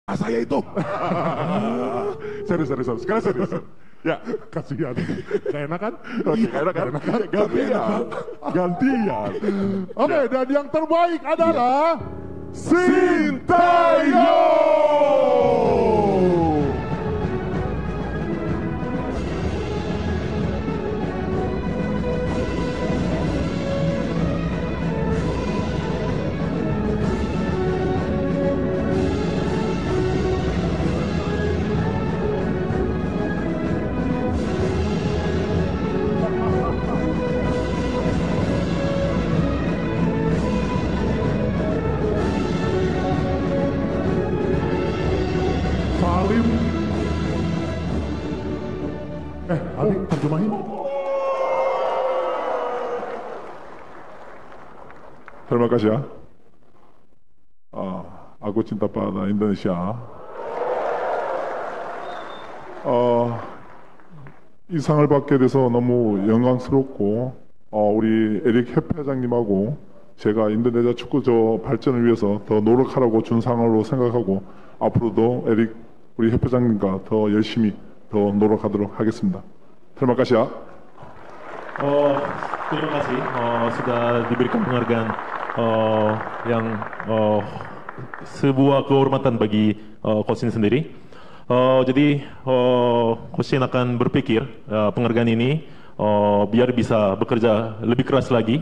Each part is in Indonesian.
Saya itu. Serius. Sekarang serius. Ya, kasihan. Gak enak kan? Oke, gak enak kan? Gantian. Oke, dan yang terbaik adalah Sintayong. Salim. Adik terjemahin. Terima kasih ya. Aku cinta pada Indonesia. 이 상을 받게 돼서 너무 영광스럽고 우리 에릭 협회장님하고 제가 인도네시아 축구 발전을 위해서 더 노력하라고 준 상으로 생각하고 앞으로도 에릭 우리 협회장님과 더 열심히 더 노력하도록 하겠습니다. Terima kasih ya. Terima kasih sudah diberikan penghargaan yang sebuah kehormatan bagi Coach Shin sendiri. Jadi Coach Shin akan berpikir penghargaan ini biar bisa bekerja lebih keras lagi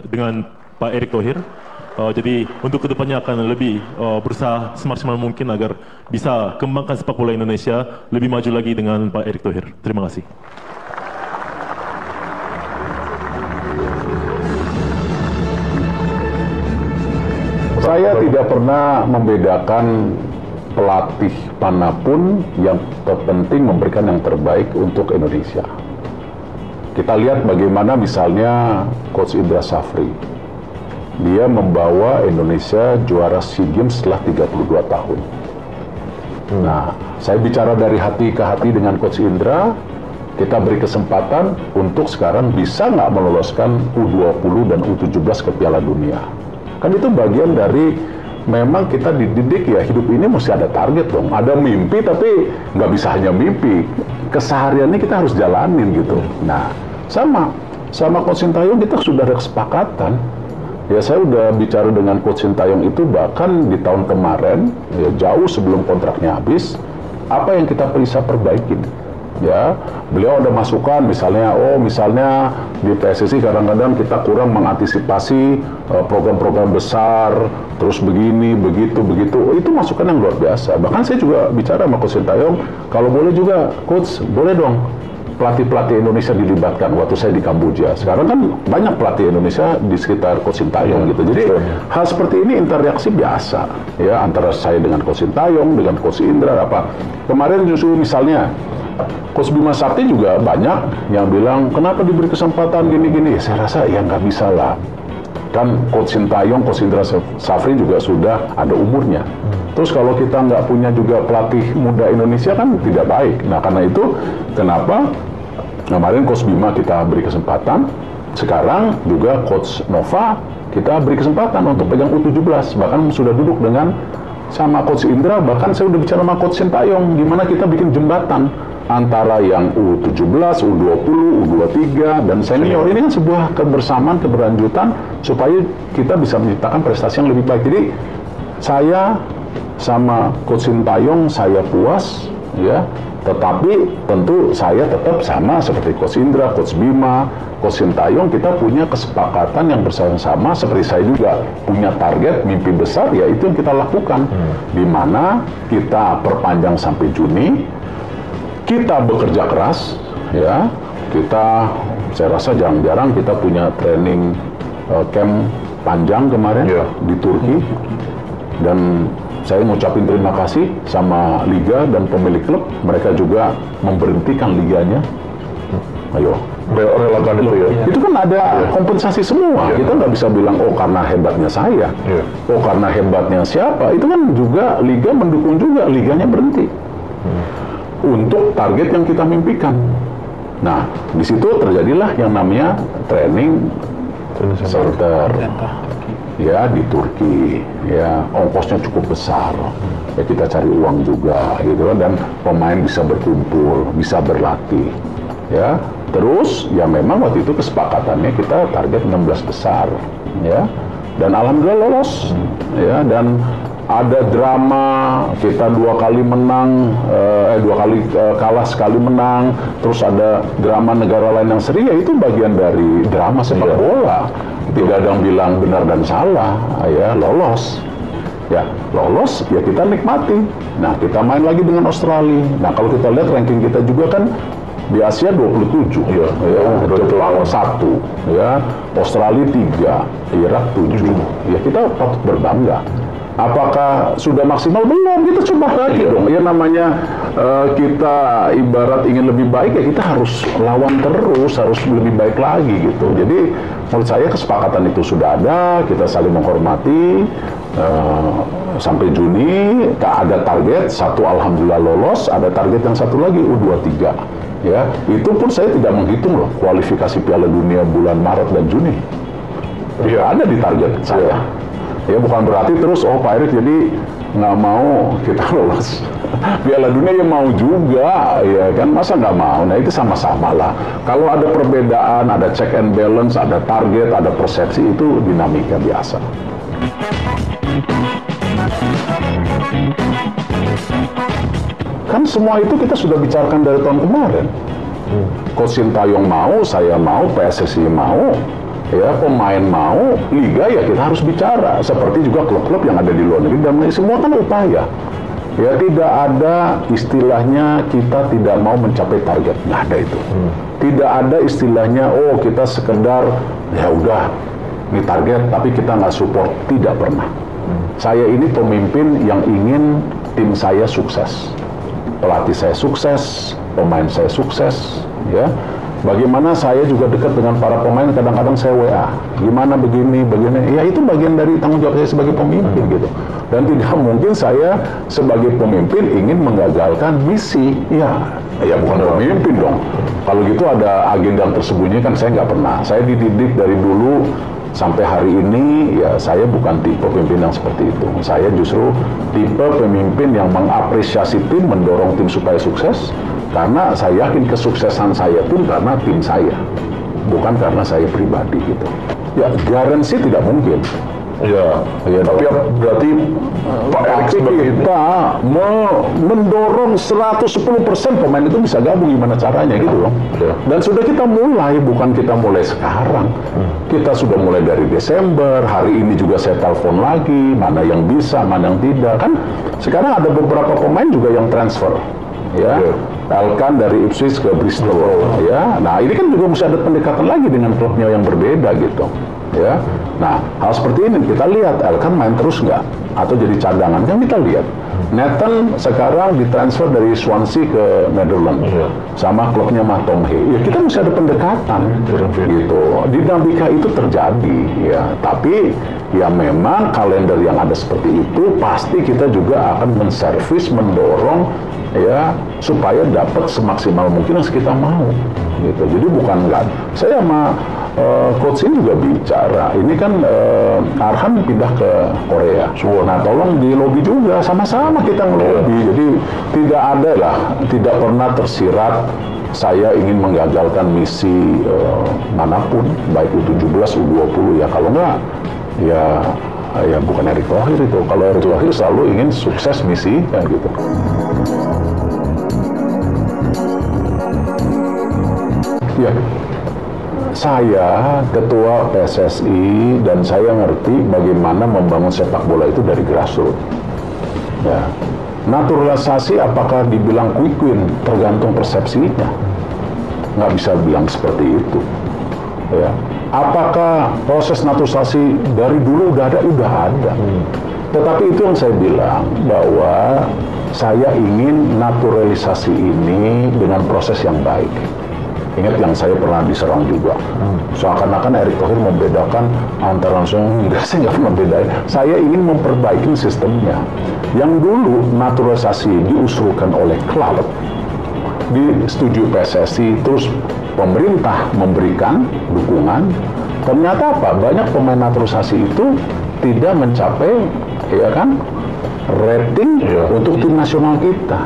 dengan Pak Erick Thohir. Jadi untuk kedepannya akan lebih berusaha semaksimal mungkin agar bisa kembangkan sepak bola Indonesia lebih maju lagi dengan Pak Erick Thohir. Terima kasih. Saya tidak pernah membedakan pelatih manapun, yang terpenting memberikan yang terbaik untuk Indonesia. Kita lihat bagaimana misalnya Coach Indra Syafri. Dia membawa Indonesia juara SEA Games setelah 32 tahun. Nah, saya bicara dari hati ke hati dengan Coach Indra, kita beri kesempatan untuk sekarang bisa nggak meloloskan U20 dan U17 ke Piala Dunia. Kan itu bagian dari memang kita dididik ya, hidup ini mesti ada target dong, ada mimpi tapi nggak bisa hanya mimpi, kesehariannya kita harus jalanin gitu. Nah, sama Coach Sintayong kita sudah ada kesepakatan. Ya, saya udah bicara dengan Coach Sintayong itu bahkan di tahun kemarin, ya jauh sebelum kontraknya habis, apa yang kita bisa perbaikin. Ya, beliau ada masukan misalnya di PSSI kadang-kadang kita kurang mengantisipasi program-program besar, terus begini, begitu. Itu masukan yang luar biasa. Bahkan saya juga bicara sama Coach Sintayong, kalau boleh juga Coach, boleh dong pelatih-pelatih Indonesia dilibatkan. Waktu saya di Kamboja, sekarang kan banyak pelatih Indonesia di sekitar Coach Sintayong gitu. Jadi hal seperti ini interaksi biasa ya antara saya dengan Coach Sintayong, dengan Coach Indra apa. Kemarin justru misalnya Coach Bima Sakti juga banyak yang bilang kenapa diberi kesempatan gini-gini. Saya rasa ya nggak bisa lah. Kan Coach Sintayong, Coach Indra Syafri juga sudah ada umurnya. Terus kalau kita nggak punya juga pelatih muda Indonesia kan tidak baik. Nah karena itu kenapa kemarin Coach Bima kita beri kesempatan, sekarang juga Coach Nova kita beri kesempatan untuk pegang U17. Bahkan sudah duduk dengan sama Coach Indra, bahkan saya udah bicara sama Coach Sintayong gimana kita bikin jembatan antara yang U17, U20, U23 dan senior. Ini kan sebuah kebersamaan, keberlanjutan supaya kita bisa menciptakan prestasi yang lebih baik. Jadi saya sama Coach Sintayong saya puas ya, tetapi tentu saya tetap sama seperti Coach Indra, Coach Bima, Coach Sintayong, kita punya kesepakatan yang bersama-sama. Seperti saya juga punya target mimpi besar, ya itu yang kita lakukan, di mana kita perpanjang sampai Juni. Kita bekerja keras, ya. Saya rasa jarang-jarang kita punya training camp panjang kemarin di Turki. Dan saya ngucapin terima kasih sama Liga dan pemilik klub. Mereka juga memberhentikan liganya. Ayo, relakan itu ya. Itu kan ada kompensasi semua. Kita nggak bisa bilang, oh karena hebatnya saya, oh karena hebatnya siapa. Itu kan juga Liga mendukung juga, liganya berhenti. Untuk target yang kita mimpikan. Nah, di situ terjadilah yang namanya training center. ya di Turki, ya ongkosnya cukup besar, ya kita cari uang juga gitu kan, dan pemain bisa berkumpul, bisa berlatih, ya. Terus ya memang waktu itu kesepakatannya kita target 16 besar, ya, dan alhamdulillah lolos, ya. Dan ada drama, kita 2 kali menang, 2 kali kalah, sekali menang, terus ada drama negara lain yang seri, ya itu bagian dari drama sepak bola. Tidak ada yang bilang benar dan salah, ya lolos. Ya lolos, ya kita nikmati. Nah kita main lagi dengan Australia. Nah kalau kita lihat ranking kita juga kan di Asia 27, ya, Jepang 1, ya, Australia 3, Irak 7. Ya kita patut berbangga. Apakah sudah maksimal? Belum, kita coba lagi dong. Ya namanya kita ibarat ingin lebih baik, ya kita harus lawan terus, harus lebih baik lagi gitu. Jadi menurut saya kesepakatan itu sudah ada, kita saling menghormati. Sampai Juni ada target satu, alhamdulillah lolos. Ada target yang satu lagi, U23. Ya, itu pun saya tidak menghitung loh kualifikasi Piala Dunia bulan Maret dan Juni. Ya ada di target saya. Ya bukan berarti terus Pak Erik jadi nggak mau kita lolos Piala Dunia, ya mau juga, ya kan, masa nggak mau. Nah itu sama-sama lah. Kalau ada perbedaan, ada check and balance, ada target, ada persepsi, itu dinamika biasa. Kan semua itu kita sudah bicarakan dari tahun kemarin. Coach Sintayong mau, saya mau, PSSI mau, ya pemain mau, liga ya kita harus bicara. Seperti juga klub-klub yang ada di luar negeri, dan semua kan upaya. Ya tidak ada istilahnya kita tidak mau mencapai target, nggak ada itu. Tidak ada istilahnya oh kita sekedar ya udah ini target tapi kita nggak support, tidak pernah. Saya ini pemimpin yang ingin tim saya sukses, pelatih saya sukses, pemain saya sukses, ya. Bagaimana saya juga dekat dengan para pemain, kadang-kadang saya WA, gimana begini, ya itu bagian dari tanggung jawab saya sebagai pemimpin gitu. Dan tidak mungkin saya sebagai pemimpin ingin menggagalkan misi, ya bukan pemimpin dong. Kalau gitu ada agenda yang tersembunyi kan saya nggak pernah. Saya dididik dari dulu sampai hari ini, ya saya bukan tipe pemimpin yang seperti itu. Saya justru tipe pemimpin yang mengapresiasi tim, mendorong tim supaya sukses. Karena saya yakin kesuksesan saya pun karena tim saya, bukan karena saya pribadi gitu. Ya garansi tidak mungkin. Ya tapi berarti Pak Erik sebagai kita mendorong 110% pemain itu bisa gabung, gimana caranya gitu loh. Dan sudah kita mulai, bukan kita mulai sekarang. Kita sudah mulai dari Desember, hari ini juga saya telepon lagi, mana yang bisa, mana yang tidak. Kan sekarang ada beberapa pemain juga yang transfer. Ya, Elkan dari Ipswich ke Bristol, ya. Nah, ini kan juga mesti ada pendekatan lagi dengan klubnya yang berbeda gitu, ya. Nah, hal seperti ini kita lihat Elkan main terus nggak, atau jadi cadangan kan kita lihat. Nathan sekarang ditransfer dari Swansea ke Netherlands, sama klubnya Matomhe. Ya kita mesti ada pendekatan, gitu. Dinamika itu terjadi, ya. Tapi ya memang kalender yang ada seperti itu pasti kita juga akan menservis, mendorong, ya supaya dapat semaksimal mungkin yang kita mau gitu. Jadi bukan enggak, saya sama coach ini juga bicara, ini kan Arhan pindah ke Korea, nah tolong di lobby juga, sama-sama kita ngelobi. Jadi tidak ada lah, tidak pernah tersirat saya ingin menggagalkan misi manapun, baik U17, U20, ya kalau enggak ya bukan Erick Thohir itu. Kalau Erick Thohir selalu ingin sukses misi kan gitu. Ya, saya ketua PSSI dan saya ngerti bagaimana membangun sepak bola itu dari grassroots. Ya, naturalisasi apakah dibilang quick win tergantung persepsinya. Nggak bisa bilang seperti itu. Ya, apakah proses naturalisasi dari dulu udah ada? Tetapi itu yang saya bilang bahwa saya ingin naturalisasi ini dengan proses yang baik. Ingat yang saya pernah diserang juga. Seakan-akan Erick Thohir membedakan antara langsung, enggak, saya nggak pernah bedain. Saya ingin memperbaiki sistemnya. Yang dulu naturalisasi diusulkan oleh klub, disetujui PSSI, terus pemerintah memberikan dukungan. Ternyata apa? Banyak pemain naturalisasi itu tidak mencapai, ya kan, rating untuk tim nasional kita.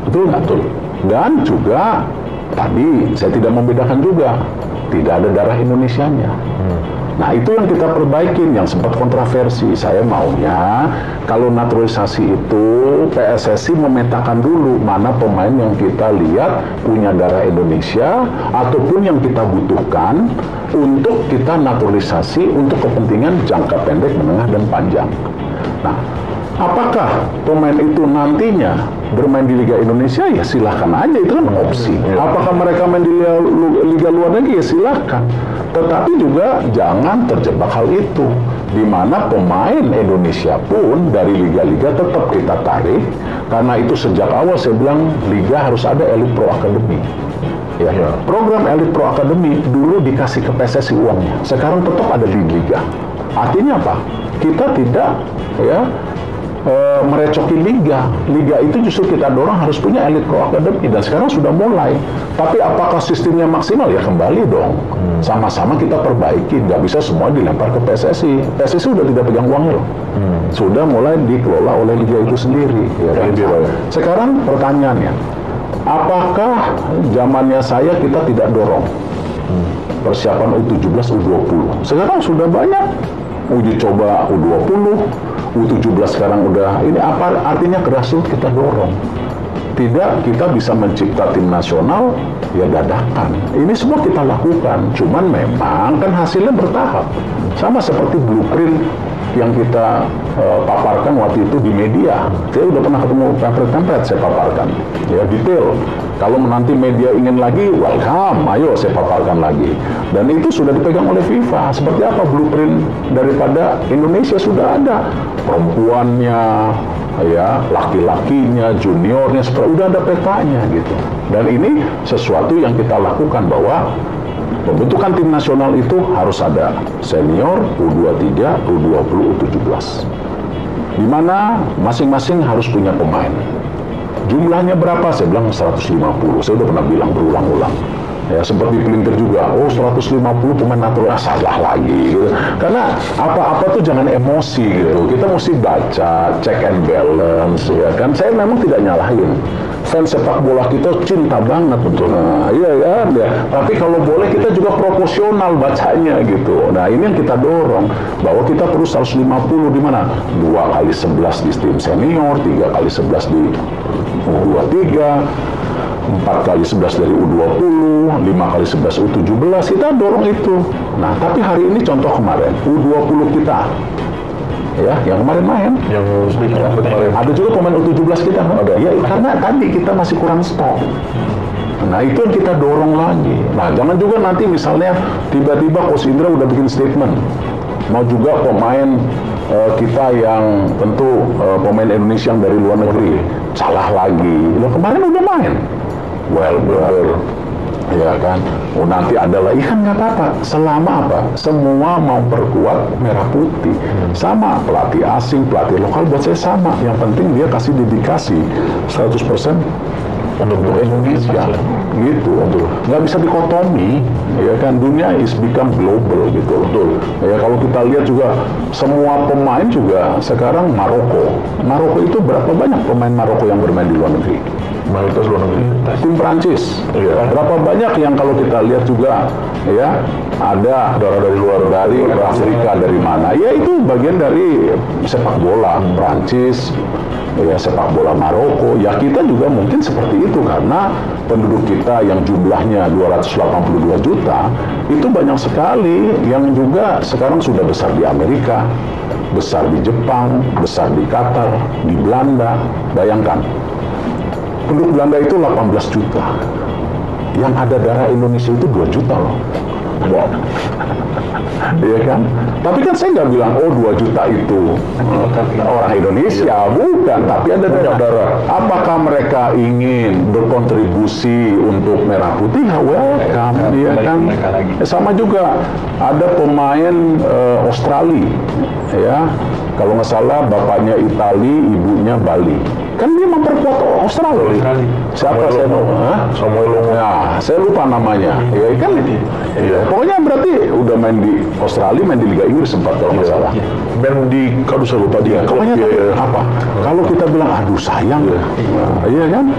Betul nggak tuh? Dan juga tadi saya tidak membedakan juga, tidak ada darah Indonesianya. Nah itu yang kita perbaikin, yang sempat kontroversi. Saya maunya kalau naturalisasi itu PSSI memetakan dulu mana pemain yang kita lihat punya darah Indonesia ataupun yang kita butuhkan untuk kita naturalisasi untuk kepentingan jangka pendek, menengah, dan panjang. Nah, apakah pemain itu nantinya bermain di Liga Indonesia? Ya silahkan aja, itu kan opsi. Apakah mereka main di Liga luar negeri? Ya silahkan. Tetapi juga jangan terjebak hal itu, di mana pemain Indonesia pun dari liga-liga tetap kita tarik, karena itu sejak awal saya bilang liga harus ada Elite Pro Academy. Ya. Program Elite Pro Academy dulu dikasih ke PSSI uangnya, sekarang tetap ada di liga. Artinya apa? Kita tidak merecoki liga. Liga itu justru kita dorong harus punya Elite Pro Academy, dan sekarang sudah mulai. Tapi apakah sistemnya maksimal? Ya kembali dong. Sama-sama kita perbaiki. Nggak bisa semua dilempar ke PSSI. PSSI sudah tidak pegang uangnya loh. Sudah mulai dikelola oleh liga itu sendiri. Ya kan? Sekarang pertanyaannya, apakah zamannya saya kita tidak dorong persiapan U17, U20? Sekarang sudah banyak uji coba U20, U17 sekarang udah, ini apa artinya grassroots kita dorong. Tidak kita bisa mencipta tim nasional ya dadakan. Ini semua kita lakukan, cuman memang kan hasilnya bertahap. Sama seperti blueprint yang kita paparkan waktu itu di media. Saya udah pernah ketemu pamflet-pamflet saya paparkan, ya detail. Kalau nanti media ingin lagi, welcome, ayo saya paparkan lagi. Dan itu sudah dipegang oleh FIFA. Seperti apa blueprint daripada Indonesia sudah ada. Perempuannya, ya, laki-lakinya, juniornya, udah ada petanya gitu. Dan ini sesuatu yang kita lakukan, bahwa pembentukan tim nasional itu harus ada senior, U23, U20, U17. Di mana masing-masing harus punya pemain. Jumlahnya berapa? Saya bilang 150. Saya udah pernah bilang berulang-ulang. Ya, seperti pelintir juga, 150 pemain natural, salah lagi gitu. Karena apa-apa tuh jangan emosi gitu. Kita mesti baca, check and balance, ya kan. Saya memang tidak nyalahin. Fans sepak bola kita cinta banget betul. Nah, iya kan ya. Tapi kalau boleh kita juga proporsional bacanya gitu. Nah, ini yang kita dorong, bahwa kita terus 150 di mana? 2 kali 11 di tim senior, 3 kali 11 di U23, 4 kali 11 dari U20, 5 kali 11 U17, kita dorong itu. Nah, tapi hari ini contoh kemarin, U20 kita, ya, yang kemarin main, ada juga pemain U17 kita, ya, karena tadi kita masih kurang stok. Nah, itu yang kita dorong lagi. Nah, jangan juga nanti misalnya tiba-tiba Coach Indra udah bikin statement, mau juga pemain kita yang tentu pemain Indonesia yang dari luar negeri, salah lagi. Loh, kemarin udah main. Well, ya kan. Oh, nanti ada lagi, kan nggak apa-apa. Selama apa? Semua mau perkuat merah putih. Sama pelatih asing, pelatih lokal buat saya sama. Yang penting dia kasih dedikasi 100% untuk Indonesia, gitu. Nggak bisa dikotomi, ya kan. Dunia is become global, gitu. Betul. Ya, kalau kita lihat juga semua pemain juga sekarang Maroko itu berapa banyak pemain Maroko yang bermain di luar negeri? Mayoritas luar negeri. Tim Prancis, berapa banyak yang kalau kita lihat juga, ya, ada dari luar, dari Afrika, dari mana? Ya itu bagian dari sepak bola Prancis. Ya, sepak bola Maroko, ya kita juga mungkin seperti itu, karena penduduk kita yang jumlahnya 282 juta, itu banyak sekali yang juga sekarang sudah besar di Amerika, besar di Jepang, besar di Qatar, di Belanda. Bayangkan, penduduk Belanda itu 18 juta, yang ada darah Indonesia itu 2 juta loh. Wow. Iya kan? Tapi kan saya nggak bilang, 2 juta itu orang Indonesia, bukan. Tapi ada darah. Apakah mereka ingin berkontribusi untuk merah putih? Ya welcome, iya kan? Sama juga ada pemain Australia, ya. Kalau nggak salah bapaknya Itali, ibunya Bali. Kan dia memperkuat Australia. Siapa saya tahu? Samuel Longo. Ya, saya lupa namanya. Ya kan Pokoknya berarti udah main di Australia, main di Liga Inggris sempat kalau nggak salah. Dan di kalau saya lupa dia. Pokoknya apa? Kalau kita bilang aduh sayang, iya kan?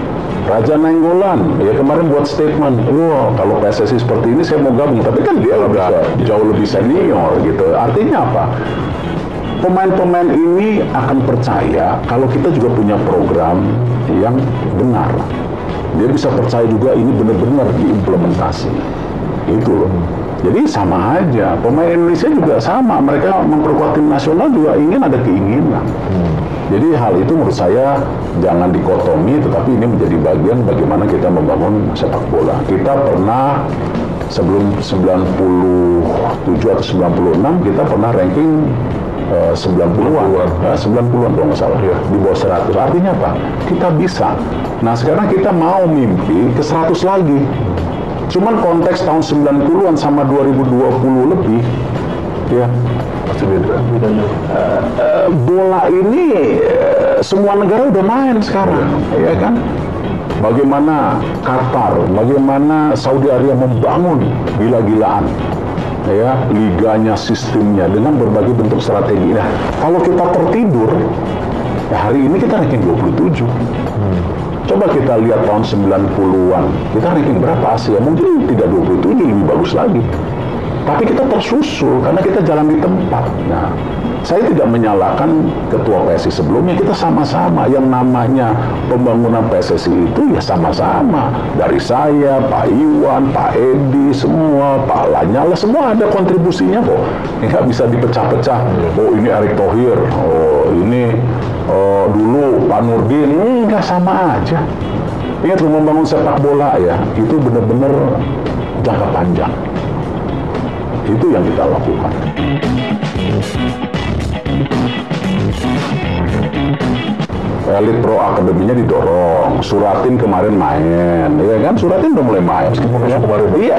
Raja Nainggolan, ya kemarin buat statement, wah kalau PSSI seperti ini saya mau gabung, tapi kan dia udah jauh lebih senior gitu. Artinya apa? Pemain-pemain ini akan percaya kalau kita juga punya program yang benar. Dia bisa percaya juga ini benar-benar diimplementasi. Itu loh. Jadi sama aja, pemain Indonesia juga sama, mereka memperkuat tim nasional juga ingin ada keinginan. Jadi hal itu menurut saya jangan dikotomi, tetapi ini menjadi bagian bagaimana kita membangun sepak bola. Kita pernah sebelum 97 atau 96 kita pernah ranking 90-an, 90-an kalau nggak salah, di bawah 100. Artinya apa? Kita bisa. Nah sekarang kita mau mimpi ke 100 lagi. Cuman konteks tahun 90-an sama 2020 lebih, ya pasti beda. Bola ini semua negara udah main sekarang, ya kan? Bagaimana Qatar, bagaimana Saudi Arabia membangun gila-gilaan, ya liganya, sistemnya dengan berbagai bentuk strategi. Nah, kalau kita tertidur, ya hari ini kita ranking 27. Coba kita lihat tahun 90-an, kita ranking berapa Asia? Mungkin tidak 27, lebih bagus lagi. Tapi kita tersusul karena kita jalan di tempat. Nah, saya tidak menyalahkan ketua PSSI sebelumnya, kita sama-sama. Yang namanya pembangunan PSSI itu ya sama-sama. Dari saya, Pak Iwan, Pak Edi, semua, Pak Lanyala, semua ada kontribusinya kok. Nggak bisa dipecah-pecah. Oh ini Erick Thohir, oh ini dulu Pak Nurdin, nggak sama aja. Ingat membangun sepak bola ya, itu benar-benar jangka panjang. Itu yang kita lakukan. Elite Pro Akademinya didorong, Suratin kemarin main, ya kan? Suratin udah mulai main. Meskipun rusuh kemarin. Iya.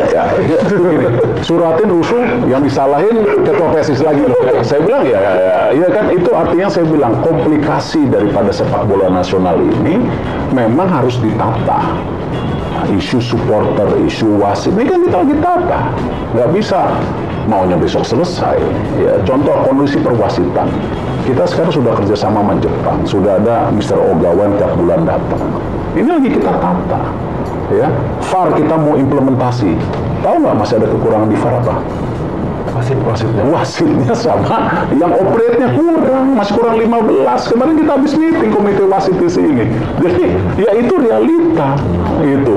Suratin rusuh, yang disalahin ketua PSSI lagi. Saya bilang ya kan itu artinya saya bilang komplikasi daripada sepak bola nasional ini memang harus ditata. Isu supporter, isu wasit, ini kan kita lagi tata. Nggak bisa maunya besok selesai. Ya, contoh kondisi perwasitan. Kita sekarang sudah kerjasama sama Jepang, sudah ada Mr. Ogawa tiap bulan datang. Ini lagi kita tata. Ya, VAR kita mau implementasi. Tahu nggak masih ada kekurangan di VAR apa? Wasitnya sama, yang operate-nya kurang, masih kurang 15. Kemarin kita habis meeting komite wasit di sini. Jadi ya itu realita. Itu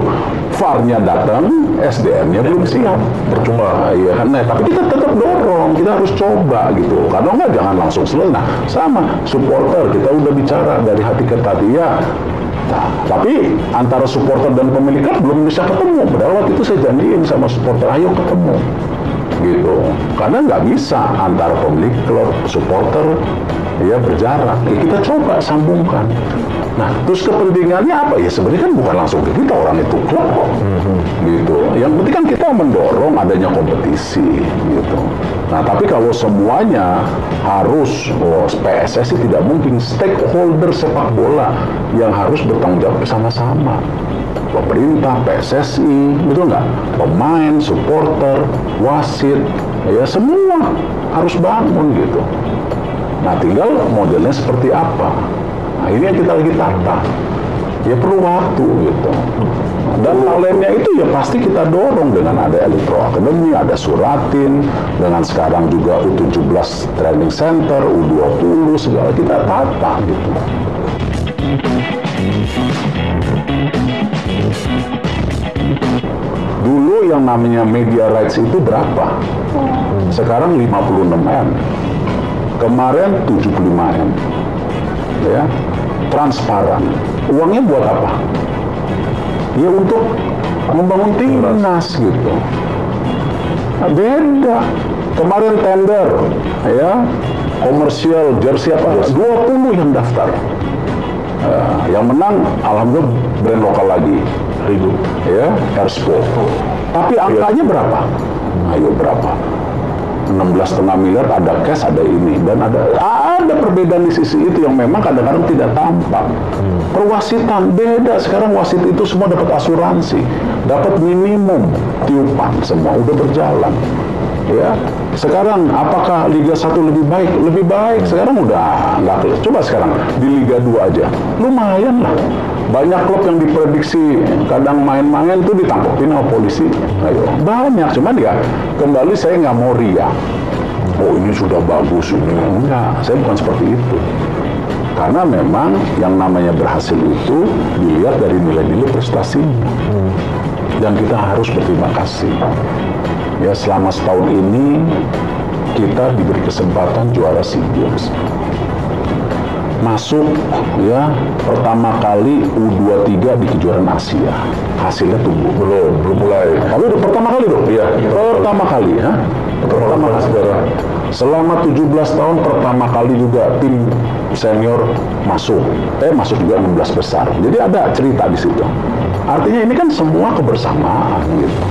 VAR-nya datang, SDM-nya belum siap. Percuma. Iya kan, nah, tapi kita tetap dorong, kita harus coba gitu. Kalau nggak jangan langsung selesai. Nah, sama supporter kita udah bicara dari hati ke hati ya. Nah, tapi antara supporter dan pemilik klub belum bisa ketemu. Padahal waktu itu saya janjiin sama supporter, ayo ketemu. Gitu, karena nggak bisa antara pemilik klub, supporter, ya berjarak. Ya, kita coba sambungkan. Nah, terus kepentingannya apa? Ya sebenarnya kan bukan langsung ke kita, orang itu klub kok. Gitu. Yang penting kan kita mendorong adanya kompetisi. Gitu. Nah, tapi kalau semuanya harus, PSSI tidak mungkin, stakeholder sepak bola yang harus bertanggung jawab bersama-sama. Pemerintah, PSSI, betul nggak? Pemain, supporter, wasit, ya semua harus bangun gitu. Nah, tinggal modelnya seperti apa? Nah, ini yang kita lagi tata. Ya perlu waktu gitu. Dan talentnya itu ya pasti kita dorong dengan ada Elite Pro Academy, ada Suratin, dengan sekarang juga U17 Training Center, U20, segala kita tata gitu. Dulu yang namanya media rights itu berapa? Sekarang 56M. Kemarin 75M. Ya, transparan. Uangnya buat apa? Ya untuk membangun timnas gitu. Nah, beda. Kemarin tender, ya, komersial jersey apa? 20 yang daftar. Yang menang, alhamdulillah brand lokal lagi. Ribu, ya, Erspo. Tapi angkanya berapa? Ayo berapa? 16,5 miliar, ada cash, ada ini, dan ada ada perbedaan di sisi itu yang memang kadang-kadang tidak tampak. Perwasitan beda, sekarang wasit itu semua dapat asuransi, dapat minimum tiupan, semua udah berjalan. Ya, sekarang apakah Liga 1 lebih baik? Lebih baik. Sekarang udah nggak. Coba sekarang di Liga 2 aja, lumayan lah. Banyak klub yang diprediksi kadang main-main itu ditangkapin sama polisi. Ayo, banyak. Cuman ya kembali saya nggak mau ria. Oh ini sudah bagus ini. Enggak, saya bukan seperti itu. Karena memang yang namanya berhasil itu dilihat dari nilai-nilai prestasinya. Dan kita harus berterima kasih. Ya, selama setahun ini kita diberi kesempatan juara SEA Games. Masuk ya pertama kali U23 di kejuaraan Asia. Hasilnya tumbuh. Belum mulai. Tapi udah pertama kali dong? Iya. Pertama kali ya. Pertama kali saudara. Selama 17 tahun pertama kali juga tim senior masuk. Masuk juga 16 besar. Jadi ada cerita di situ. Artinya ini kan semua kebersamaan gitu.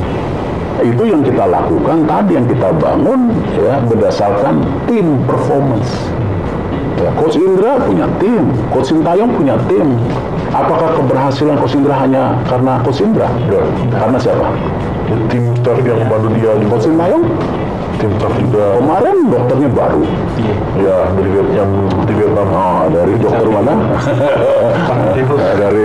Itu yang kita lakukan tadi, yang kita bangun ya berdasarkan tim performance. Ya, Coach Indra punya tim, Coach Sintayong punya tim. Apakah keberhasilan Coach Indra hanya karena Coach Indra? Ya. Karena siapa? Ya, tim staff yang membantu dia juga. Coach Sintayong? Tim staff juga. Kemarin dokternya baru. Ya, dari yang di Vietnam. Oh, dari dokter mana? dari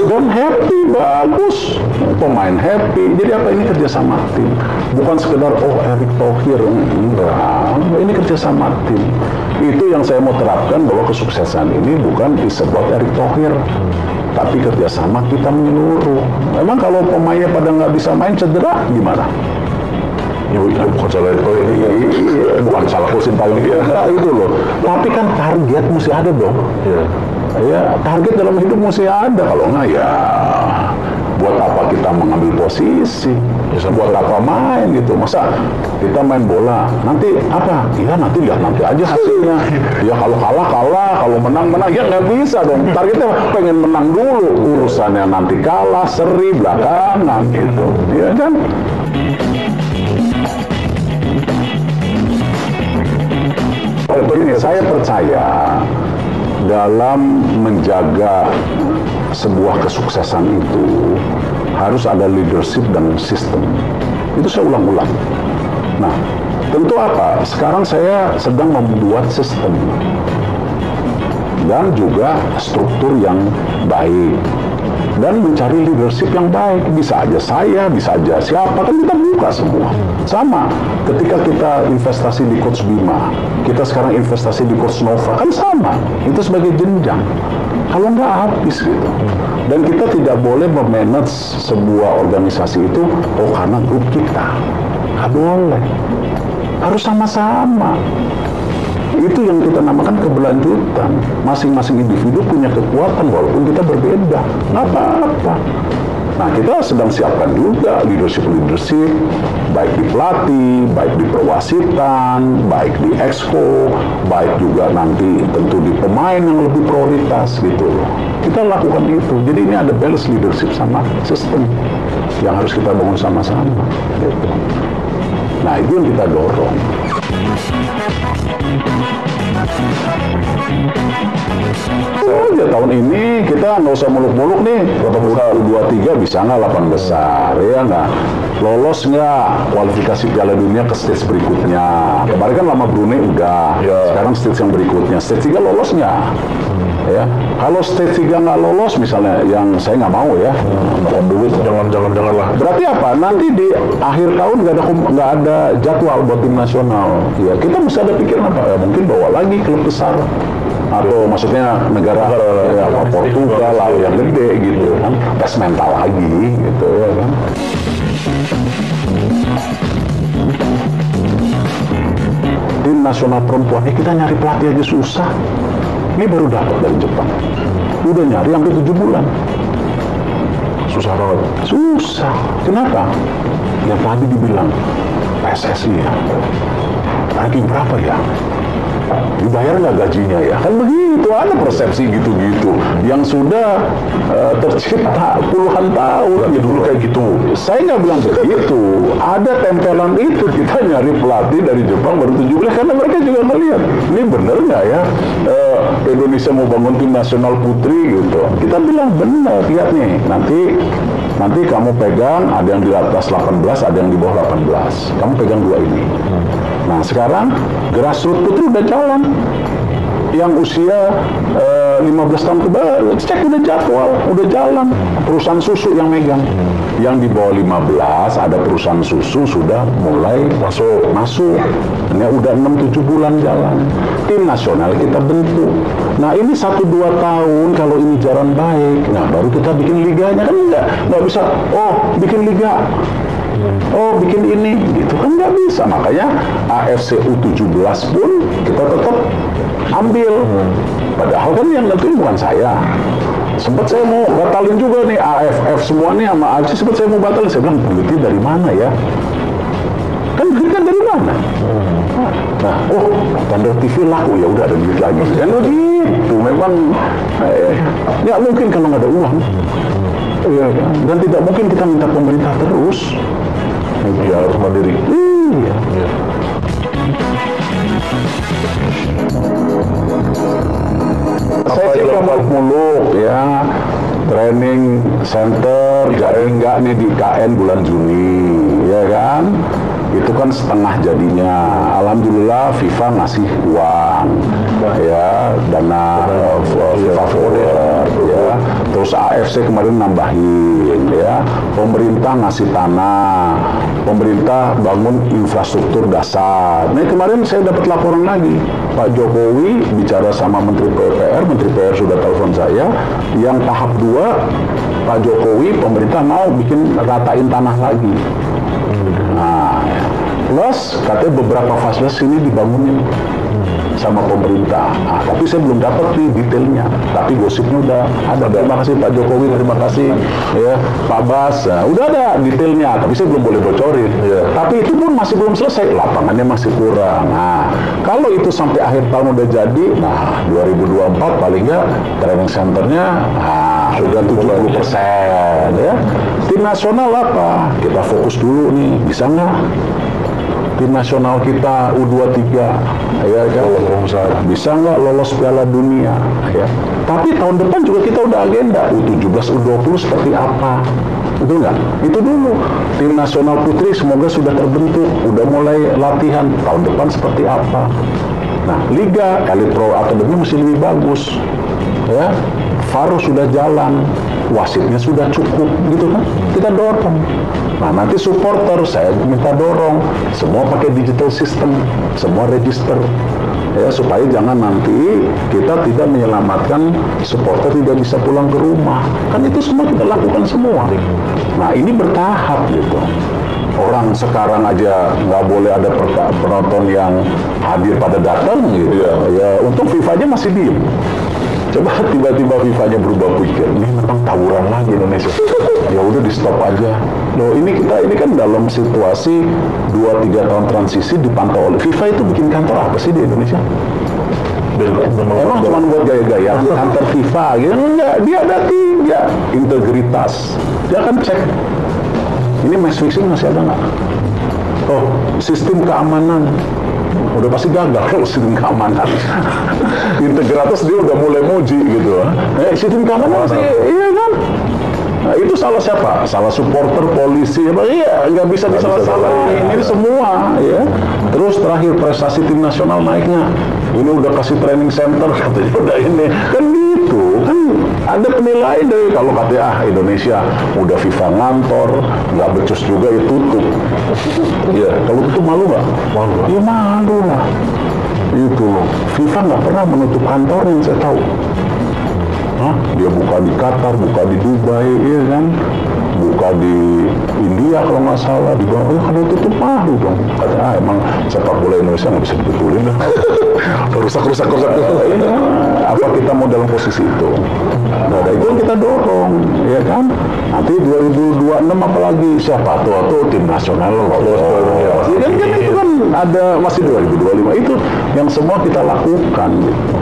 dan happy, bagus, pemain happy. Jadi apa, ini kerjasama tim, bukan sekedar Erick Thohir, enggak, ini kerjasama tim. Itu yang saya mau terapkan, bahwa kesuksesan ini bukan disebut Erick Thohir, tapi kerjasama kita menyeluruh. Memang kalau pemainnya pada nggak bisa main, cedera gimana? Ya, bukan salah itu, bukan salah Coach Sintayong itu loh. Tapi kan target mesti ada dong. Ya, target dalam hidup mesti ada. Kalau nggak ya, buat apa kita mengambil posisi? Ya, buat apa main gitu? Masa kita main bola, nanti apa? Ya nanti lihat nanti aja hasilnya. Ya kalau kalah, kalau menang. Ya nggak bisa dong. Targetnya pengen menang dulu. Urusannya nanti kalah, seri, belakangan gitu. Ya kan? Begini, saya percaya dalam menjaga sebuah kesuksesan itu harus ada leadership dan sistem. Itu saya ulang-ulang. Nah, tentu apa? Sekarang saya sedang membuat sistem dan juga struktur yang baik dan mencari leadership yang baik. Bisa aja saya, bisa aja siapa, kan kita buka semua. Sama, ketika kita investasi di Coach Bima, kita sekarang investasi di Coach Nova, kan sama. Itu sebagai jenjang. Kalau nggak habis gitu. Dan kita tidak boleh memanage sebuah organisasi itu, karena grup kita. Nggak boleh. Harus sama-sama. Itu yang kita namakan keberlanjutan. Masing-masing individu punya kekuatan walaupun kita berbeda. Nggak apa-apa. Nah, kita sedang siapkan juga leadership, baik di pelatih, baik di perwasitan, baik di exco, baik juga nanti tentu di pemain yang lebih prioritas gitu loh. Kita lakukan itu. Jadi ini ada balance leadership sama sistem yang harus kita bangun sama-sama gitu. Nah, itu yang kita dorong. Ya, tahun ini kita nggak usah muluk-muluk nih, 23 bisa nggak 8 besar, ya nggak? Lolos nggak kualifikasi Piala Dunia ke stage berikutnya? Kemarin kan lama Brunei udah, sekarang stage yang berikutnya, stage 3 lolos nggak? Ya, kalau stage 3 nggak lolos, misalnya yang saya nggak mau ya, dulu jangan lah. Berarti apa? Nanti di akhir tahun nggak ada jadwal buat tim nasional. Ya, kita mesti ada pikiran apa? Ya, mungkin bawa lagi klub besar. Atau maksudnya negara ya, Portugal lah yang gede gitu kan, tes mental lagi gitu ya kan. Tim nasional perempuan ini kita nyari pelatih aja susah. Ini baru dapat dari Jepang, udah nyari hampir 7 bulan. Susah banget. Susah. Kenapa? Yang tadi dibilang PSSI ya, ranking berapa ya? Dibayar nggak gajinya ya? Kan begitu aja. mana persepsi gitu-gitu yang sudah tercipta puluhan tahun. Ya dulu kayak gitu. Saya nggak bilang begitu. Ada tempelan itu, kita nyari pelatih dari Jepang baru 17 karena mereka juga ngelihat ini bener nggak ya Indonesia mau bangun tim nasional putri gitu. Kita bilang bener, lihat nih nanti kamu pegang, ada yang di atas 18, ada yang di bawah 18. Kamu pegang dua ini. Nah sekarang grassroots putri udah jalan. Yang usia 15 tahun ke bawah, cek udah jadwal, udah jalan. Perusahaan susu yang megang. Yang di bawah 15 ada perusahaan susu sudah mulai masuk. Ini udah 6-7 bulan jalan. Tim nasional kita bentuk. Nah ini 1-2 tahun kalau ini jalan baik, nah baru kita bikin liganya kan nggak bisa. Oh bikin liga. Oh bikin ini, gitu kan nggak bisa. Makanya AFC U17 pun kita tetap ambil. Padahal kan yang nentuin bukan saya. Sempat saya mau batalin juga nih AFF semua nih sama AFC, sempat saya mau batalin. Saya bilang duitnya dari mana ya? Kan dari mana? Nah, tanda TV laku, ya udah ada duit lagi. Kan begitu, memang nggak mungkin kalau nggak ada uang. Dan tidak mungkin kita minta pemerintah terus. Ya harus mandiri. Iya. Saya sih muluk ya, training center, nggak nih di KN bulan Juni, ya kan? Itu kan setengah jadinya. Alhamdulillah FIFA ngasih uang, ya, dana FIFA Forward, ya. Terus AFC kemarin nambahin, ya. Pemerintah ngasih tanah, pemerintah bangun infrastruktur dasar. Nah kemarin saya dapat laporan lagi, Pak Jokowi bicara sama Menteri PR sudah telepon saya, yang tahap 2 Pak Jokowi pemerintah mau bikin ratain tanah lagi. Nah, plus katanya beberapa fasilitas ini dibangunin sama pemerintah. Nah, tapi saya belum dapat nih detailnya. Tapi gosipnya udah ada. Terima kasih Pak Jokowi, terima kasih ya Pak Bas. Nah, udah ada detailnya, tapi saya belum boleh bocorin. Ya. Tapi itu pun masih belum selesai, lapangannya masih kurang. Nah, kalau itu sampai akhir tahun udah jadi, nah 2024 paling nggak training centernya sudah 70%. Ya. Tim nasional apa? Kita fokus dulu nih, bisa nggak? Tim nasional kita U23, ya kan? Bisa nggak lolos Piala Dunia? Ya. Tapi tahun depan juga kita udah agenda U17, U20 seperti apa? Betul nggak? Itu dulu. Tim nasional putri semoga sudah terbentuk, udah mulai latihan. Tahun depan seperti apa? Nah, Liga, Elite Pro Academy mesti lebih bagus. Ya, Faro sudah jalan, wasitnya sudah cukup, gitu kan? Kita dorong. Nah, nanti supporter saya minta dorong, semua pakai digital system, semua register, ya supaya jangan nanti kita tidak menyelamatkan supporter tidak bisa pulang ke rumah. Kan itu semua kita lakukan semua. Nah, ini bertahap gitu. Orang sekarang aja nggak boleh ada penonton yang hadir pada datang gitu. Ya, untung FIFA aja masih diem. Coba tiba-tiba FIFA-nya berubah pikir, ini memang tawuran lagi Indonesia. Ya udah di stop aja. Loh ini kan dalam situasi 2-3 tahun transisi dipantau oleh FIFA. Itu bikin kantor apa sih di Indonesia? Emang cuma buat gaya-gaya antar FIFA gitu? Enggak, dia ada 3 integritas. Dia akan cek. Ini match fixing masih ada nggak? Oh, sistem keamanan. Udah pasti gagal kalau sistem keamanan. Integritas dia udah mulai muji gitu. Sistem keamanan masih, iya kan? Nah, itu salah siapa? Salah supporter, polisi, iya, nggak bisa disalah-salahin. Ini semua, ya. Terus terakhir prestasi tim nasional naiknya. Ini udah kasih training center, katanya udah ini. Kan gitu, kan ada penilaian dari kalau katanya Indonesia udah FIFA ngantor, nggak becus juga ya tutup. Ya, kalau tutup malu nggak? Malu. Ya malu lah. Itu FIFA nggak pernah menutup kantor yang saya tahu. Hah? Dia buka di Qatar, buka di Dubai, ya kan? Buka di India kalau nggak salah, di bawah. Kalau tutup malu dong. Katanya emang sepak bola Indonesia nggak bisa dibetulin lah. rusak. Apa kita mau dalam posisi itu? Nah, itu yang kita dorong, ya kan? Nanti 2026 apalagi siapa tuh tim nasional lolos. Kan itu kan ada masih 2025 itu yang semua kita lakukan. Gitu.